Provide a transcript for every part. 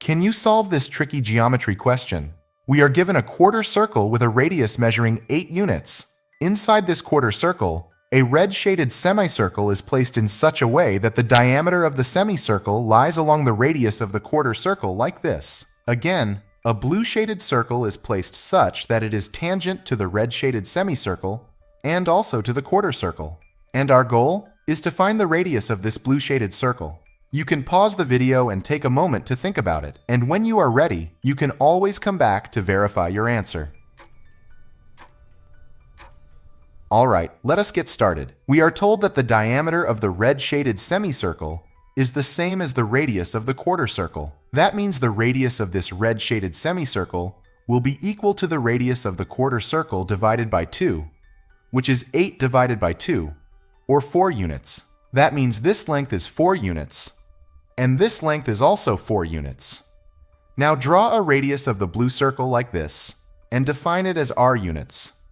Can you solve this tricky geometry question? We are given a quarter circle with a radius measuring 8 units. Inside this quarter circle, a red shaded semicircle is placed in such a way that the diameter of the semicircle lies along the radius of the quarter circle like this. Again, a blue shaded circle is placed such that it is tangent to the red shaded semicircle and also to the quarter circle. And our goal is to find the radius of this blue shaded circle. You can pause the video and take a moment to think about it, and when you are ready, you can always come back to verify your answer. Alright, let us get started. We are told that the diameter of the red shaded semicircle is the same as the radius of the quarter circle. That means the radius of this red shaded semicircle will be equal to the radius of the quarter circle divided by 2, which is 8 divided by 2, or 4 units. That means this length is 4 units, and this length is also 4 units. Now draw a radius of the blue circle like this, and define it as r units.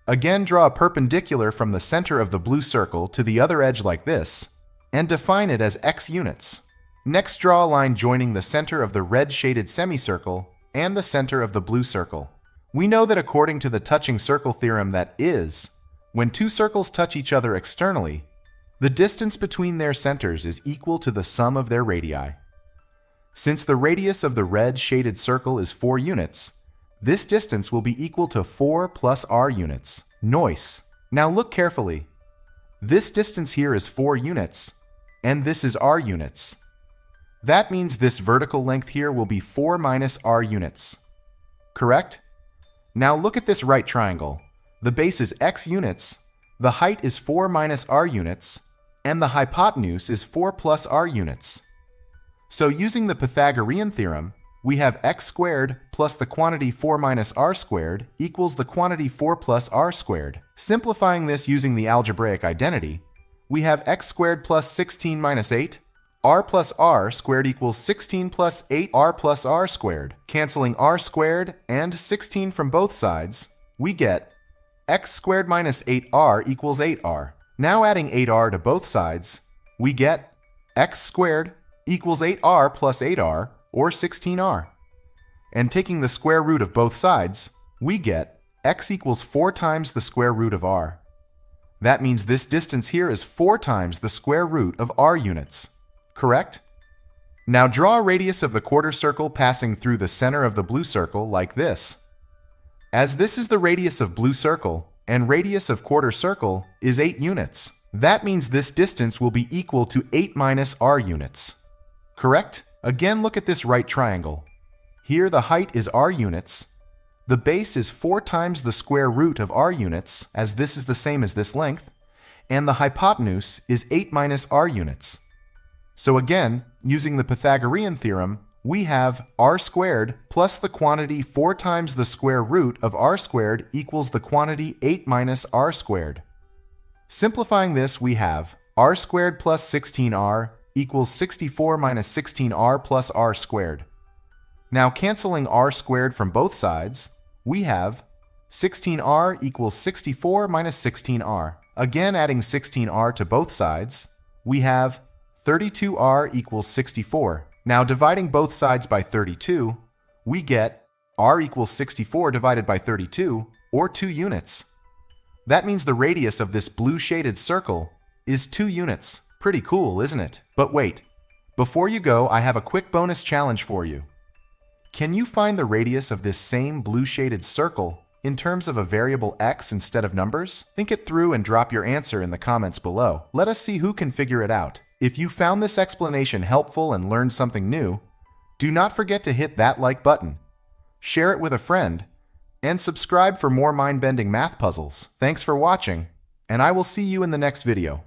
Again, draw a perpendicular from the center of the blue circle to the other edge like this, and define it as x units. Next, draw a line joining the center of the red shaded semicircle and the center of the blue circle. We know that according to the touching circle theorem that is, when two circles touch each other externally, the distance between their centers is equal to the sum of their radii. Since the radius of the red shaded circle is 4 units, this distance will be equal to 4 plus r units. Nice. Now look carefully. This distance here is 4 units, and this is r units. That means this vertical length here will be 4 minus r units. Correct? Now look at this right triangle. The base is x units, the height is 4 minus r units, and the hypotenuse is 4 plus r units. So using the Pythagorean theorem, we have x squared plus the quantity 4 minus r squared equals the quantity 4 plus r squared. Simplifying this using the algebraic identity, we have x squared plus 16 minus 8, r plus r squared equals 16 plus 8r plus r squared. Canceling r squared and 16 from both sides, we get x squared minus 8r equals 8r. Now adding 8r to both sides, we get x squared equals 8r plus 8r, or 16r. And taking the square root of both sides, we get x equals 4 times the square root of r. That means this distance here is 4 times the square root of r units. Correct? Now draw a radius of the quarter circle passing through the center of the blue circle like this. As this is the radius of blue circle, and radius of quarter circle is 8 units, that means this distance will be equal to 8 minus r units. Correct? Again, look at this right triangle. Here the height is r units, the base is 4 times the square root of r units, as this is the same as this length, and the hypotenuse is 8 minus r units. So again, using the Pythagorean theorem, we have r squared plus the quantity 4 times the square root of r squared equals the quantity 8 minus r squared. Simplifying this, we have r squared plus 16r equals 64 minus 16r plus r squared. Now canceling r squared from both sides, we have 16r equals 64 minus 16r. Again, adding 16r to both sides, we have 32r equals 64. Now dividing both sides by 32, we get r equals 64 divided by 32, or 2 units. That means the radius of this blue shaded circle is 2 units. Pretty cool, isn't it? But wait, before you go, I have a quick bonus challenge for you. Can you find the radius of this same blue shaded circle in terms of a variable x instead of numbers? Think it through and drop your answer in the comments below. Let us see who can figure it out. If you found this explanation helpful and learned something new, do not forget to hit that like button, share it with a friend, and subscribe for more mind-bending math puzzles. Thanks for watching, and I will see you in the next video.